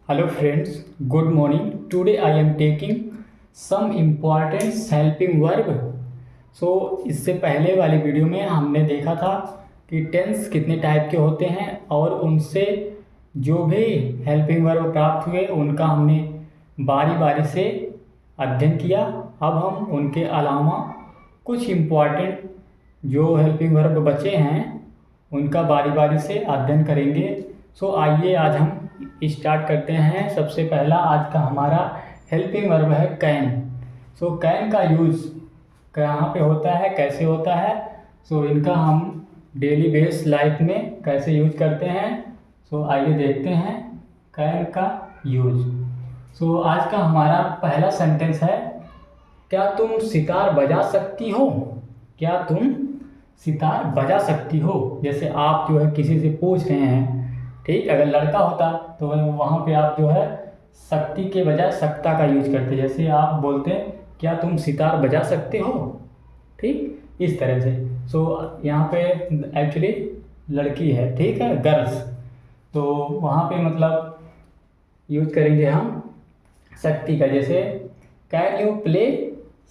Hello friends, good morning. Today I am taking some important helping verb. इससे पहले वाली video में हमने देखा था कि टेंस कितने टाइप के होते हैं और उनसे जो भी हेल्पिंग वर्ब प्राप्त हुए उनका हमने बारी बारी से अध्ययन किया। अब हम उनके अलावा कुछ इम्पॉर्टेंट जो हेल्पिंग वर्ब बचे हैं उनका बारी बारी से अध्ययन करेंगे। आइए आज हम स्टार्ट करते हैं। सबसे पहला आज का हमारा हेल्पिंग वर्ब है कैन। कैन का यूज़ कहाँ पे होता है, कैसे होता है, इनका हम डेली बेस लाइफ में कैसे यूज करते हैं। आइए देखते हैं कैन का यूज। आज का हमारा पहला सेंटेंस है, क्या तुम सितार बजा सकती हो? क्या तुम सितार बजा सकती हो? जैसे आप जो है किसी से पूछ रहे हैं, ठीक, अगर लड़का होता तो वहाँ पे आप जो है शक्ति के बजाय सक्ता का यूज करते। जैसे आप बोलते हैं क्या तुम सितार बजा सकते हो, ठीक, इस तरह से। यहाँ पे एक्चुअली लड़की है, ठीक है, गर्ल्स, तो वहाँ पे मतलब यूज करेंगे हम शक्ति का। जैसे can you play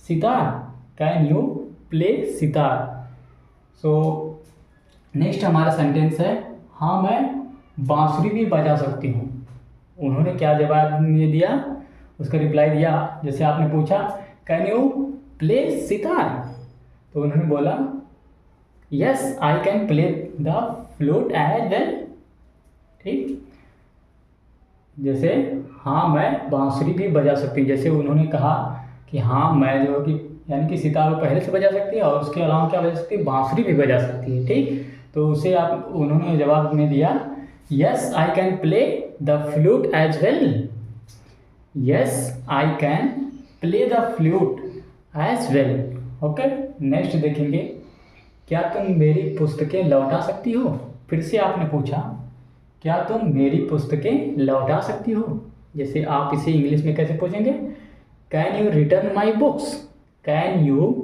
sitar, can you play sitar. Next हमारा सेंटेंस है, हाँ मैं बांसुरी भी बजा सकती हूँ। उन्होंने क्या जवाब में दिया, उसका रिप्लाई दिया। जैसे आपने पूछा कैन यू प्ले सितार, तो उन्होंने बोला yes I can play the flute as well, ठीक। जैसे हाँ मैं बांसुरी भी बजा सकती हूँ। जैसे उन्होंने कहा कि हाँ मैं जो कि यानी कि सितार पहले से बजा सकती है और उसके अलावा क्या बजा सकती है, बांसुरी भी बजा सकती है, ठीक। तो उसे उन्होंने जवाब में दिया yes I can play the flute as well, yes I can play the flute as well, okay. Next देखेंगे, क्या तुम मेरी पुस्तकें लौटा सकती हो? फिर से आपने पूछा क्या तुम मेरी पुस्तकें लौटा सकती हो। जैसे आप इसे इंग्लिश में कैसे पूछेंगे, can you return my books, can you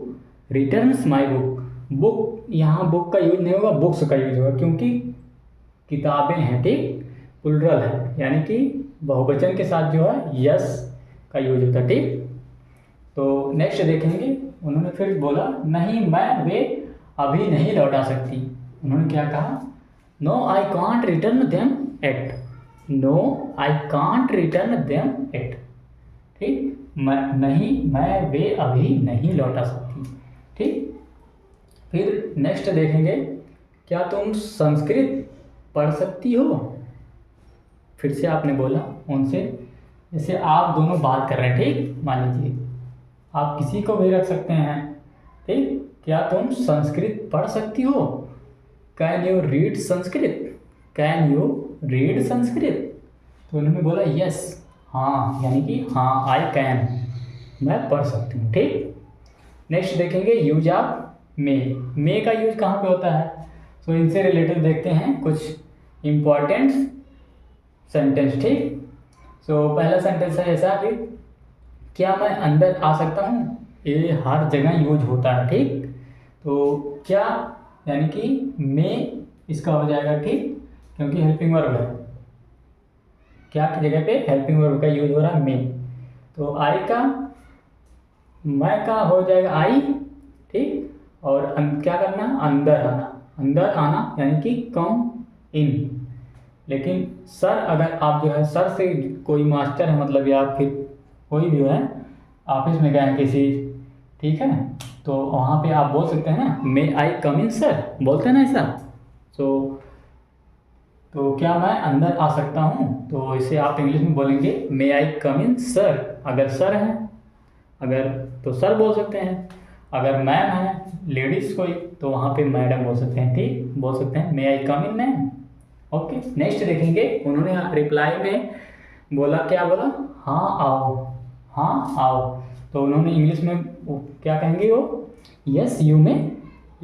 return my book. Book, यहाँ बुक का यूज नहीं होगा, बुक्स का यूज होगा, क्योंकि किताबें हैं, ठीक, प्लुरल है, यानी कि बहुवचन के साथ जो है यस का यूज होता है, ठीक। तो नेक्स्ट देखेंगे, उन्होंने फिर बोला नहीं मैं वे अभी नहीं लौटा सकती। उन्होंने क्या कहा, no I can't return them at, no I can't return them at, ठीक, मैं वे अभी नहीं लौटा सकती, ठीक। फिर नेक्स्ट देखेंगे, क्या तुम संस्कृत पढ़ सकती हो? फिर से आपने बोला उनसे, जैसे आप दोनों बात कर रहे हैं, ठीक, मान लीजिए आप किसी को भी रख सकते हैं, ठीक, क्या तुम संस्कृत पढ़ सकती हो? Can you read Sanskrit, can you read Sanskrit. तो उन्होंने बोला यस, हाँ, यानी कि हाँ आई कैन, मैं पढ़ सकती हूँ, ठीक। नेक्स्ट देखेंगे यूज ऑफ मे का यूज कहाँ पे होता है। इनसे रिलेटेड देखते हैं कुछ इम्पॉर्टेंट सेंटेंस, ठीक। पहला सेंटेंस है ऐसा कि क्या मैं अंदर आ सकता हूँ। ये हर जगह यूज होता है, ठीक। तो क्या यानी कि मैं इसका हो जाएगा, ठीक, क्योंकि हेल्पिंग वर्ब है, क्या की जगह पे हेल्पिंग वर्ब का यूज हो रहा है मैं। तो आई का, मैं का हो जाएगा आई, ठीक, और क्या करना, अंदर आना, अंदर आना यानी कि कम इन। लेकिन सर, अगर आप जो है सर से कोई मास्टर है मतलब, या फिर कोई भी है ऑफिस में गए हैं किसी, ठीक है, तो वहाँ पे आप बोल सकते हैं ना मे आई कम इन सर, बोलते हैं ना ऐसा। तो क्या मैं अंदर आ सकता हूँ, तो इसे आप इंग्लिश में बोलेंगे मे आई कम इन सर। अगर सर है, अगर तो सर बोल सकते हैं, अगर मैम है लेडीज़ कोई तो वहाँ पे मैडम बोल सकते हैं, ठीक, बोल सकते हैं मे आई कम इन मैम, ओके। नेक्स्ट देखेंगे, उन्होंने रिप्लाई में बोला, क्या बोला, हाँ आओ, हाँ आओ। तो उन्होंने इंग्लिश में क्या कहेंगे वो, यस यू में,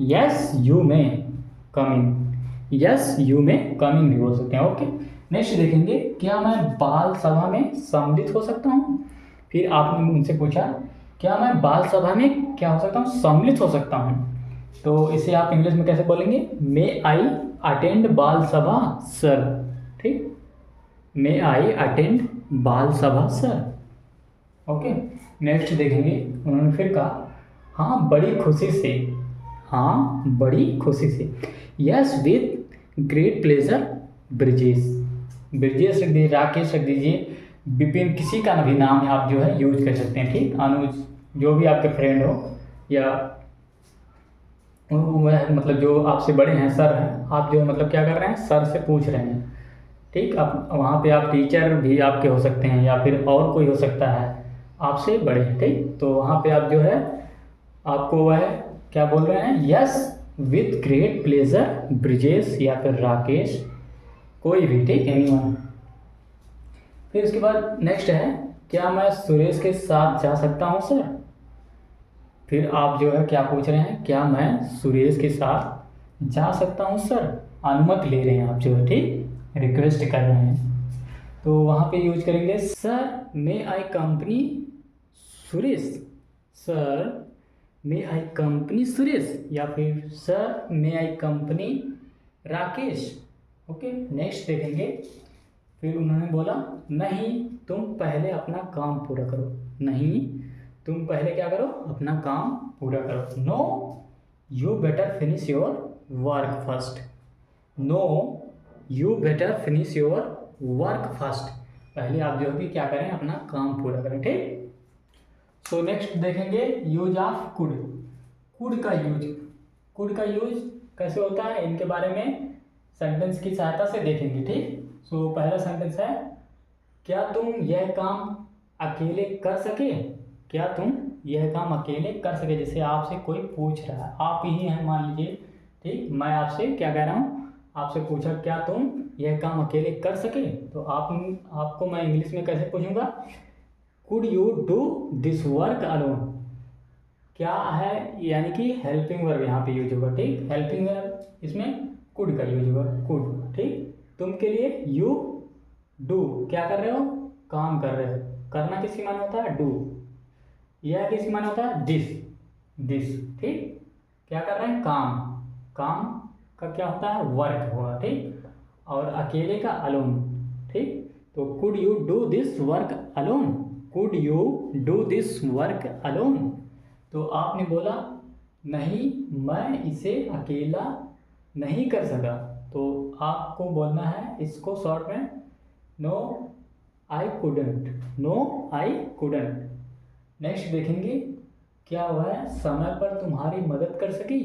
यस यू में कम इन, यस यू में कम इन भी बोल सकते हैं, ओके। नेक्स्ट देखेंगे, क्या मैं बाल सभा में सम्मिलित हो सकता हूँ। फिर आपने उनसे पूछा क्या मैं बाल सभा में क्या हो सकता हूँ, सम्मिलित हो सकता हूँ। तो इसे आप इंग्लिश में कैसे बोलेंगे, मे आई अटेंड बाल सभा सर, ठीक, मे आई अटेंड बाल सभा सर। ओके, नेक्स्ट देखेंगे, उन्होंने फिर कहा हाँ बड़ी खुशी से, हाँ बड़ी खुशी से, yes with great pleasure Brijesh. Brijesh रख दीजिए, राकेश रख दीजिए, विपिन, किसी का भी नाम आप जो है यूज कर सकते हैं, ठीक। अनुज, जो भी आपके फ्रेंड हो, या वह मतलब जो आपसे बड़े हैं, सर हैं, आप जो मतलब क्या कर रहे हैं, सर से पूछ रहे हैं, ठीक। आप वहाँ पे आप टीचर भी आपके हो सकते हैं, या फिर और कोई हो सकता है आपसे बड़े, ठीक। तो वहाँ पे आप जो है आपको वह क्या बोल रहे हैं, yes with great pleasure Brijesh या फिर राकेश, कोई भी, ठीक, एनीवन। फिर उसके बाद नेक्स्ट है, क्या मैं सुरेश के साथ जा सकता हूँ सर। फिर आप जो है क्या पूछ रहे हैं, क्या मैं सुरेश के साथ जा सकता हूँ सर, अनुमति ले रहे हैं आप जो है, ठीक, रिक्वेस्ट कर रहे हैं। तो वहाँ पे यूज करेंगे सर मे आई कंपनी सुरेश, सर मे आई कंपनी सुरेश, या फिर सर मे आई कंपनी राकेश। ओके, नेक्स्ट देखेंगे, फिर उन्होंने बोला नहीं तुम पहले अपना काम पूरा करो, नहीं तुम पहले क्या करो, अपना काम पूरा करो। No you better finish your work first, no you better finish your work first, पहले आप जो भी क्या करें, अपना काम पूरा करें, ठीक। सो नेक्स्ट देखेंगे यूज ऑफ कुड, कुड का यूज, कुड का यूज कैसे होता है, इनके बारे में सेंटेंस की सहायता से देखेंगे, ठीक। सो पहला सेंटेंस है, क्या तुम यह काम अकेले कर सके, क्या तुम यह काम अकेले कर सके, जैसे आपसे कोई पूछ रहा है, आप ही हैं मान लीजिए, ठीक, मैं आपसे क्या कह रहा हूँ, आपसे पूछा क्या तुम यह काम अकेले कर सके, तो आपको मैं इंग्लिश में कैसे पूछूंगा, could you do this work alone, क्या है, यानी कि हेल्पिंग वर्ब यहाँ पे यूज होगा, ठीक, हेल्पिंग वर्ब इसमें कुड का यूज होगा, कुड, ठीक। तुम के लिए यू डू, क्या कर रहे हो, काम कर रहे हो, करना किसकी माना होता है, डू, यह किसकी माना होता है, दिस, दिस, ठीक, क्या कर रहे हैं, काम, काम का क्या होता है, वर्क होगा, ठीक, और अकेले का अलोन, ठीक। तो could you do this work alone, could you do this work alone, तो आपने बोला नहीं मैं इसे अकेला नहीं कर सका, तो आपको बोलना है इसको शॉर्ट में, no I couldn't, no I couldn't. Next देखेंगे, क्या वह समय पर तुम्हारी मदद कर सकी,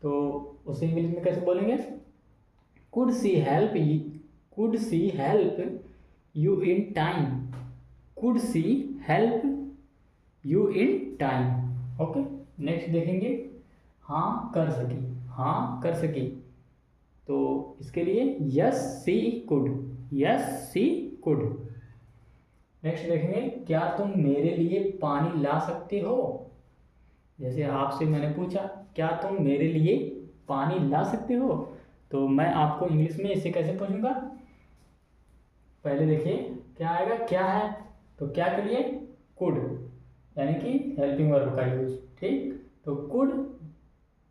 तो उसे इंग्लिश में कैसे बोलेंगे, could see help, could see help you in time, could see help you in time. Okay, next देखेंगे, हाँ कर सकी, हाँ कर सकी, तो इसके लिए yes she could, yes she could. Next देखेंगे, क्या तुम मेरे लिए पानी ला सकते हो, जैसे आपसे मैंने पूछा क्या तुम मेरे लिए पानी ला सकते हो, तो मैं आपको इंग्लिश में इसे कैसे पूछूंगा, पहले देखिए क्या आएगा, क्या है, तो क्या के लिए, कुड, यानी कि हेल्पिंग वर्ब का यूज, ठीक। तो कुड,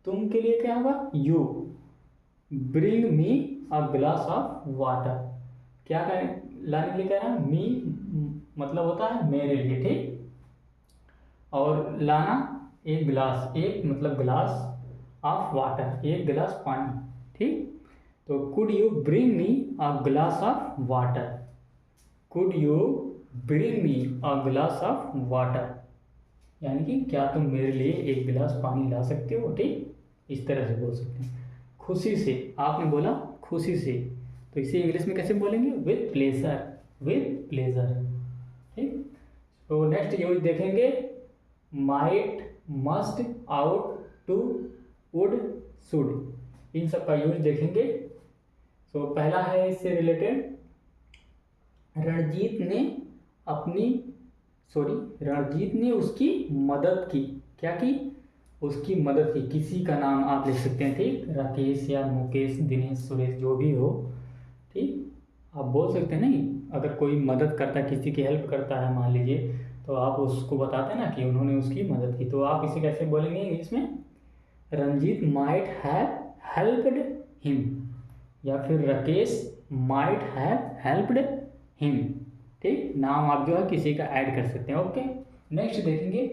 तुम के लिए क्या होगा, you, bring me a glass of water, क्या करें, लाने के लिए कह रहा है, मी मतलब होता है मेरे लिए, ठीक, और लाना एक गिलास, एक मतलब गिलास ऑफ वाटर, एक गिलास पानी, ठीक। तो could you bring me a glass of water, could you bring me a glass of water, यानी कि क्या तुम मेरे लिए एक गिलास पानी ला सकते हो, ठीक, इस तरह से बोल सकते हैं। खुशी से, आपने बोला खुशी से, तो इसे इंग्लिश में कैसे बोलेंगे, विथ प्लेजर, विथ प्लेजर, ठीक। तो नेक्स्ट यूज देखेंगे, might, must, ought, to, would, should, इन सब का यूज देखेंगे। तो पहला है इससे रिलेटेड, रणजीत ने अपनी, रणजीत ने उसकी मदद की, क्या की, उसकी मदद की, किसी का नाम आप लिख सकते हैं, ठीक, राकेश या मुकेश, दिनेश, सुरेश, जो भी हो, ठीक, आप बोल सकते हैं, नहीं अगर कोई मदद करता है, किसी की हेल्प करता है मान लीजिए, तो आप उसको बताते हैं ना कि उन्होंने उसकी मदद की, तो आप इसे कैसे बोलेंगे इंग्लिश में, Ranjit might have helped him, या फिर Rakesh might have helped him. ठीक, नाम आप जो है किसी का ऐड कर सकते हैं। ओके, नेक्स्ट देखेंगे,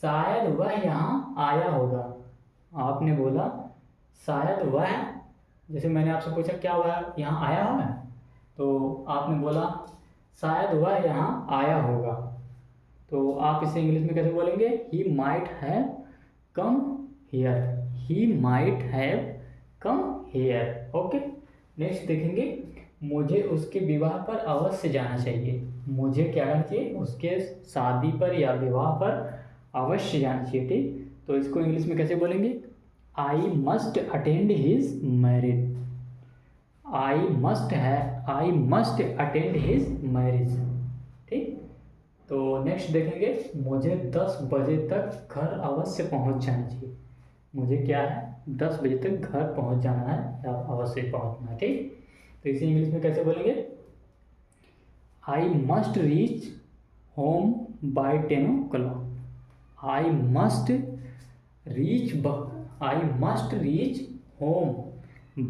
शायद वह यहाँ आया होगा। आपने बोला शायद वह, जैसे मैंने आपसे पूछा क्या वह यहाँ आया होगा, तो आपने बोला शायद वह यहाँ आया होगा। तो आप इसे इंग्लिश में कैसे बोलेंगे? He might have come here. He might have come here. Okay, next देखेंगे, मुझे उसके विवाह पर अवश्य जाना चाहिए। मुझे क्या करना चाहिए? उसके शादी पर या विवाह पर अवश्य जाना चाहिए। ठीक, तो इसको इंग्लिश में कैसे बोलेंगे? I must attend his marriage. I must attend his marriage. ठीक, तो नेक्स्ट देखेंगे, मुझे 10 बजे तक घर अवश्य पहुंच जाना चाहिए। मुझे क्या है? 10 बजे तक घर पहुंच जाना है या अवश्य पहुंचना है। ठीक, तो इसे इंग्लिश में कैसे बोलेंगे? I must reach home by 10 o'clock। I must reach home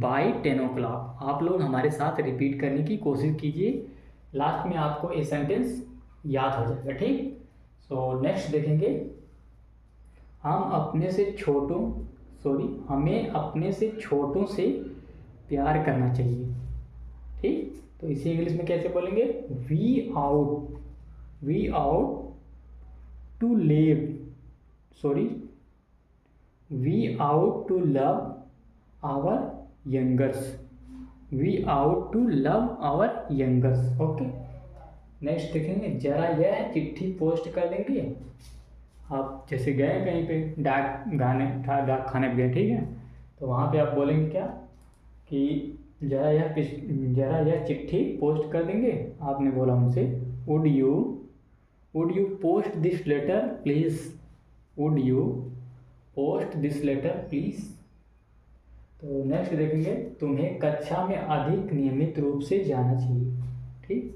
by 10 o'clock। आप लोग हमारे साथ रिपीट करने की कोशिश कीजिए, लास्ट में आपको ये सेंटेंस याद हो जाएगा। ठीक, सो नेक्स्ट देखेंगे, हमें अपने से छोटों से प्यार करना चाहिए। ठीक, तो इसे इंग्लिश में कैसे बोलेंगे? We ought to love our youngers. Okay, next देखेंगे, जरा यह चिट्ठी पोस्ट कर देंगे। आप जैसे गए कहीं पे डाक खाने पे गए, ठीक है, तो वहाँ पे आप बोलेंगे क्या कि जरा यह चिट्ठी पोस्ट कर देंगे। आपने बोला उनसे would you post this letter please. तो नेक्स्ट देखेंगे, तुम्हें कक्षा में अधिक नियमित रूप से जाना चाहिए। ठीक,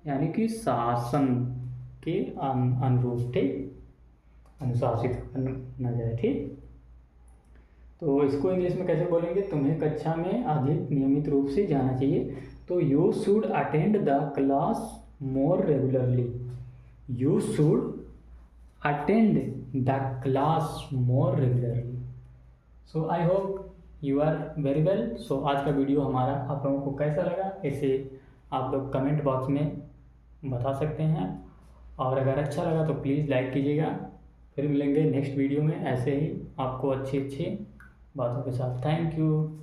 यानी कि शासन के अनुरूप। ठीक, अनुशासित करना जाए। ठीक, तो इसको इंग्लिश में कैसे बोलेंगे? तुम्हें कक्षा में अधिक नियमित रूप से जाना चाहिए। तो you should attend the class more regularly. So I hope you are very well. So आज का वीडियो हमारा आप लोगों को कैसा लगा, इसे आप लोग कमेंट बॉक्स में बता सकते हैं, और अगर अच्छा लगा तो प्लीज़ लाइक कीजिएगा। फिर मिलेंगे नेक्स्ट वीडियो में ऐसे ही आपको अच्छी बातों के साथ। Thank you.